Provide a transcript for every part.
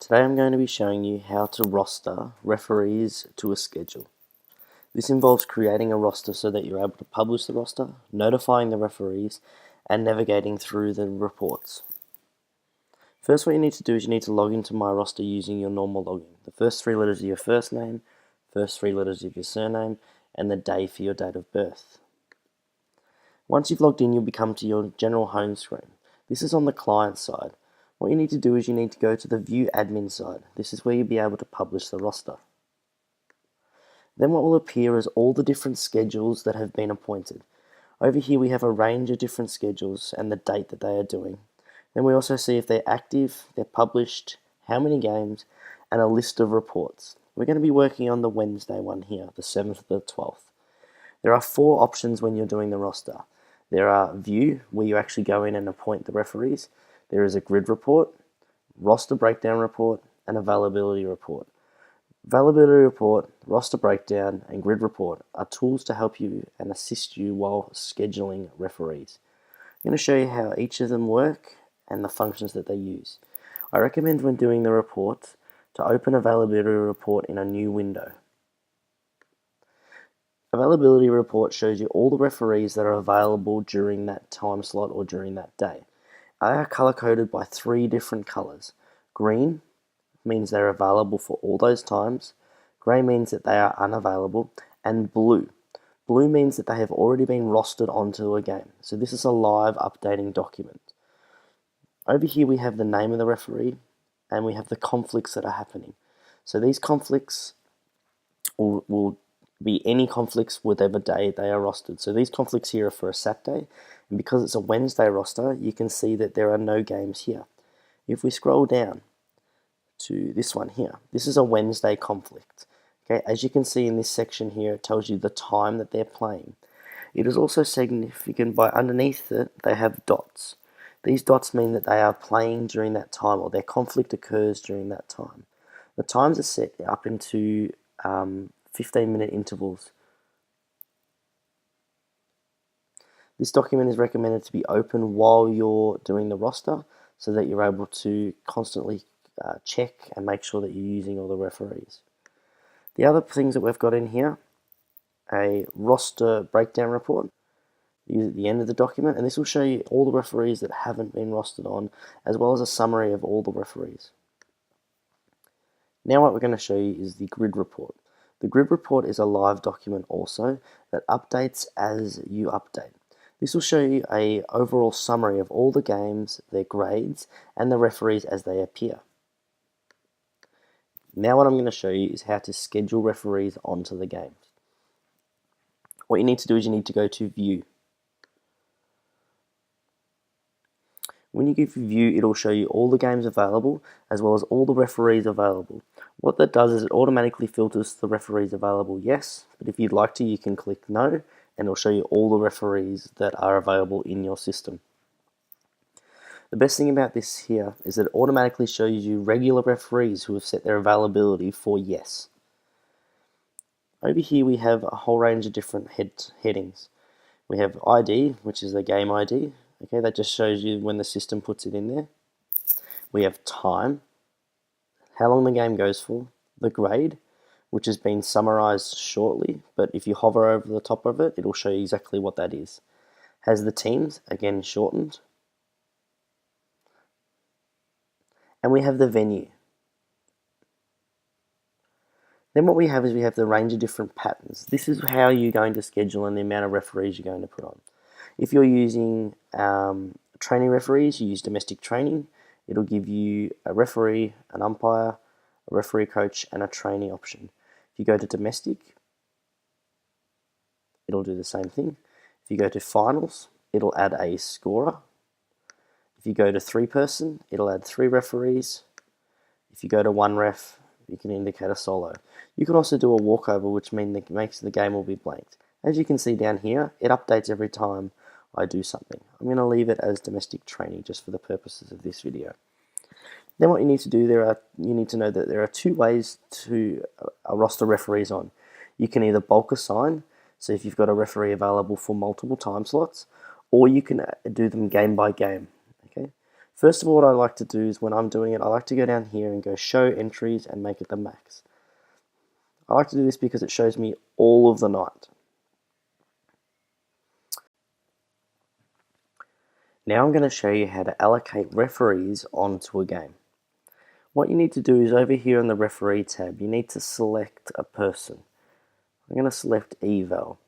Today I'm going to be showing you how to roster referees to a schedule. This involves creating a roster so that you're able to publish the roster, notifying the referees, and navigating through the reports. First, what you need to do is you need to log into My Roster using your normal login. The first three letters of your first name, first three letters of your surname, and the day for your date of birth. Once you've logged in, you'll come to your general home screen. This is on the client side. What you need to do is you need to go to the View Admin side. This is where you'll be able to publish the roster. Then what will appear is all the different schedules that have been appointed. Over here we have a range of different schedules and the date that they are doing. Then we also see if they're active, they're published, how many games, and a list of reports. We're going to be working on the Wednesday one here, the 7th to the 12th. There are four options when you're doing the roster. There are View, where you actually go in and appoint the referees. There is a grid report, roster breakdown report, and availability report. Availability report, roster breakdown, and grid report are tools to help you and assist you while scheduling referees. I'm going to show you how each of them work and the functions that they use. I recommend when doing the report to open availability report in a new window. Availability report shows you all the referees that are available during that time slot or during that day. They are color-coded by three different colors. Green means they're available for all those times, grey means that they are unavailable, and blue. Blue means that they have already been rostered onto a game. So this is a live updating document. Over here we have the name of the referee and we have the conflicts that are happening. So these conflicts will be any conflicts whatever day they are rostered. So these conflicts here are for a Saturday, and because it's a Wednesday roster, you can see that there are no games here. If we scroll down to this one here, this is a Wednesday conflict. Okay, as you can see in this section here, it tells you the time that they're playing. It is also significant by underneath it, they have dots. These dots mean that they are playing during that time, or their conflict occurs during that time. The times are set up into 15-minute intervals. This document is recommended to be open while you're doing the roster so that you're able to constantly check and make sure that you're using all the referees. The other things that we've got in here, a roster breakdown report, use at the end of the document, and this will show you all the referees that haven't been rostered on, as well as a summary of all the referees. Now what we're going to show you is the grid report. The grid report is a live document also that updates as you update. This will show you an overall summary of all the games, their grades, and the referees as they appear. Now what I'm going to show you is how to schedule referees onto the games. What you need to do is you need to go to View. When you give View, it'll show you all the games available as well as all the referees available. What that does is it automatically filters the referees available yes, but if you'd like to, you can click no, and it'll show you all the referees that are available in your system. The best thing about this here is that it automatically shows you regular referees who have set their availability for yes. Over here we have a whole range of different headings. We have ID, which is the game ID. Okay, that just shows you when the system puts it in there. We have time, how long the game goes for, the grade, which has been summarized shortly, but if you hover over the top of it, it'll show you exactly what that is. Has the teams, again shortened. And we have the venue. Then what we have is we have the range of different patterns. This is how you're going to schedule and the amount of referees you're going to put on. If you're using training referees, you use domestic training, it'll give you a referee, an umpire, a referee coach, and a trainee option. If you go to domestic, it'll do the same thing. If you go to finals, it'll add a scorer. If you go to 3-person, it'll add 3 referees. If you go to 1 ref, you can indicate a solo. You can also do a walkover, which makes the game will be blanked. As you can see down here, it updates every time I do something. I'm going to leave it as domestic training just for the purposes of this video. Then what you need to do, you need to know that there are 2 ways to roster referees on. You can either bulk assign, so if you've got a referee available for multiple time slots, or you can do them game by game. Okay, First of all, what I like to do is when I'm doing it, I like to go down here and go show entries and make it the max. I like to do this because it shows me all of the night. Now I'm going to show you how to allocate referees onto a game. What you need to do is over here in the referee tab, you need to select a person. I'm going to select eval.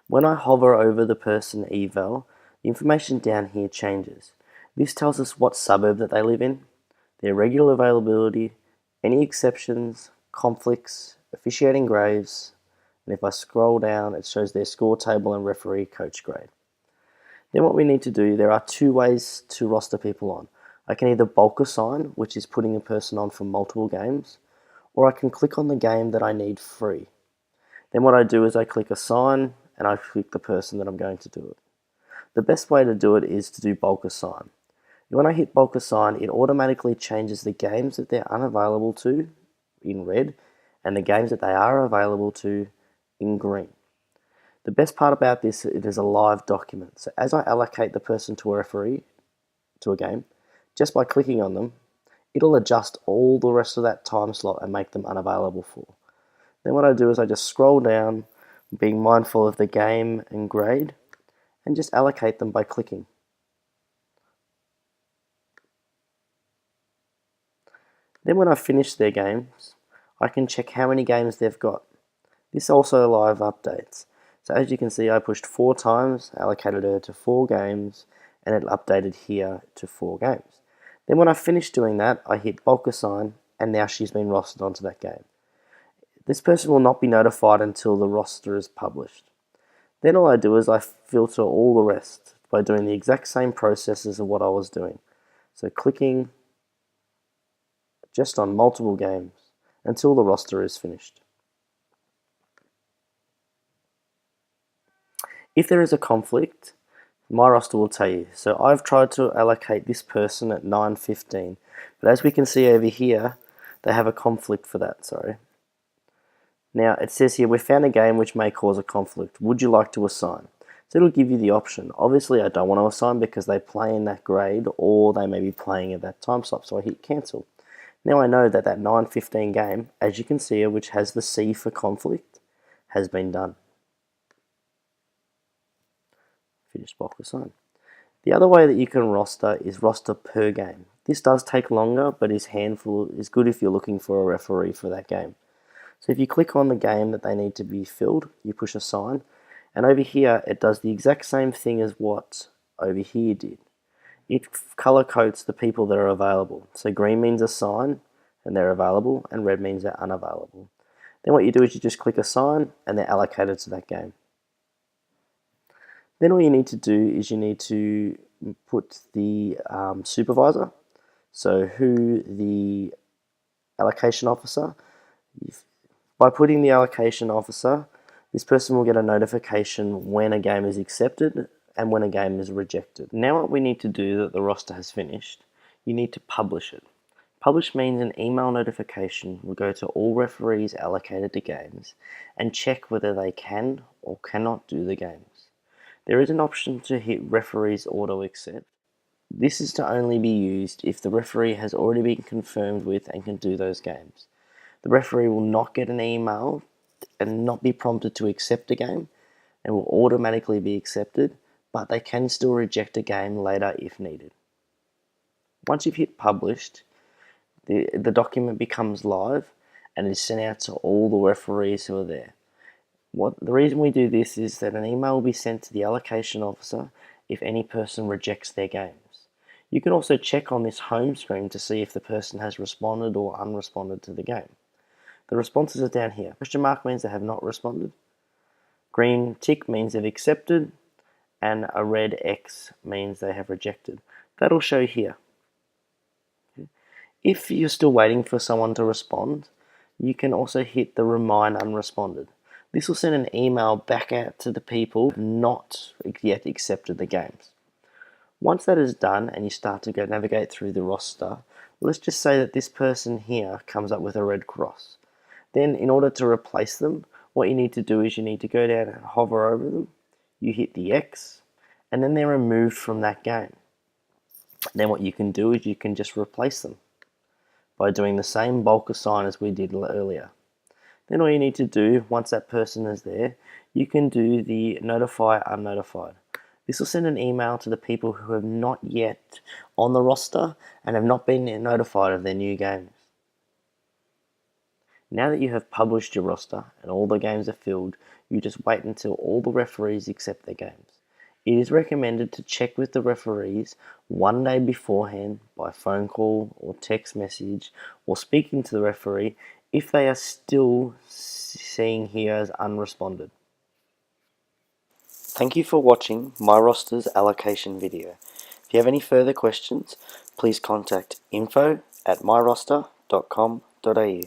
When I hover over the person eval, the information down here changes. This tells us what suburb that they live in, their regular availability, any exceptions, conflicts, officiating graves, and if I scroll down, it shows their score table and referee coach grade. Then what we need to do, there are two ways to roster people on. I can either bulk assign, which is putting a person on for multiple games, or I can click on the game that I need free. Then what I do is I click assign and I click the person that I'm going to do it. The best way to do it is to do bulk assign. When I hit bulk assign, it automatically changes the games that they're unavailable to in red and the games that they are available to in green. The best part about this, it is a live document. So as I allocate the person to a referee, to a game, just by clicking on them, it'll adjust all the rest of that time slot and make them unavailable for. Then what I do is I just scroll down, being mindful of the game and grade, and just allocate them by clicking. Then when I've finished their games, I can check how many games they've got. This also live updates. So as you can see, I pushed 4 times, allocated her to 4 games, and it updated here to 4 games. Then when I finished doing that, I hit bulk assign, and now she's been rostered onto that game. This person will not be notified until the roster is published. Then all I do is I filter all the rest by doing the exact same processes of what I was doing. So clicking just on multiple games until the roster is finished. If there is a conflict, my roster will tell you. So I've tried to allocate this person at 9:15, but as we can see over here, they have a conflict for that, sorry. Now it says here, we found a game which may cause a conflict. Would you like to assign? So it'll give you the option. Obviously I don't want to assign because they play in that grade or they may be playing at that time slot, so I hit cancel. Now I know that that 9:15 game, as you can see here, which has the C for conflict, has been done. Finish bulk assign. The other way that you can roster is roster per game. This does take longer, but is good if you're looking for a referee for that game. So if you click on the game that they need to be filled, you push assign, and over here it does the exact same thing as what over here did. It color codes the people that are available. So green means assign and they're available, and red means they're unavailable. Then what you do is you just click assign and they're allocated to that game. Then all you need to do is you need to put the supervisor, so who the allocation officer. By putting the allocation officer, this person will get a notification when a game is accepted and when a game is rejected. Now what we need to do that the roster has finished, you need to publish it. Publish means an email notification will go to all referees allocated to games and check whether they can or cannot do the games. There is an option to hit referees auto accept. This is to only be used if the referee has already been confirmed with and can do those games. The referee will not get an email and not be prompted to accept a game and will automatically be accepted, but they can still reject a game later if needed. Once you've hit published, the document becomes live and is sent out to all the referees who are there. The reason we do this is that an email will be sent to the allocation officer if any person rejects their games. You can also check on this home screen to see if the person has responded or unresponded to the game. The responses are down here. Question mark means they have not responded. Green tick means they've accepted, and a red X means they have rejected. That'll show here. If you're still waiting for someone to respond, you can also hit the remind unresponded. This will send an email back out to the people who have not yet accepted the games. Once that is done and you start to go navigate through the roster, let's just say that this person here comes up with a red cross. Then in order to replace them, what you need to do is you need to go down and hover over them, you hit the X, and then they're removed from that game. then what you can do is you can just replace them by doing the same bulk assign as we did earlier. Then all you need to do, once that person is there, you can do the notify unnotified. This will send an email to the people who have not yet on the roster and have not been notified of their new games. Now that you have published your roster and all the games are filled, you just wait until all the referees accept their games. It is recommended to check with the referees one day beforehand by phone call or text message or speaking to the referee if they are still seeing here as unresponded. Thank you for watching my roster's allocation video. If you have any further questions, please contact info@myroster.com.au.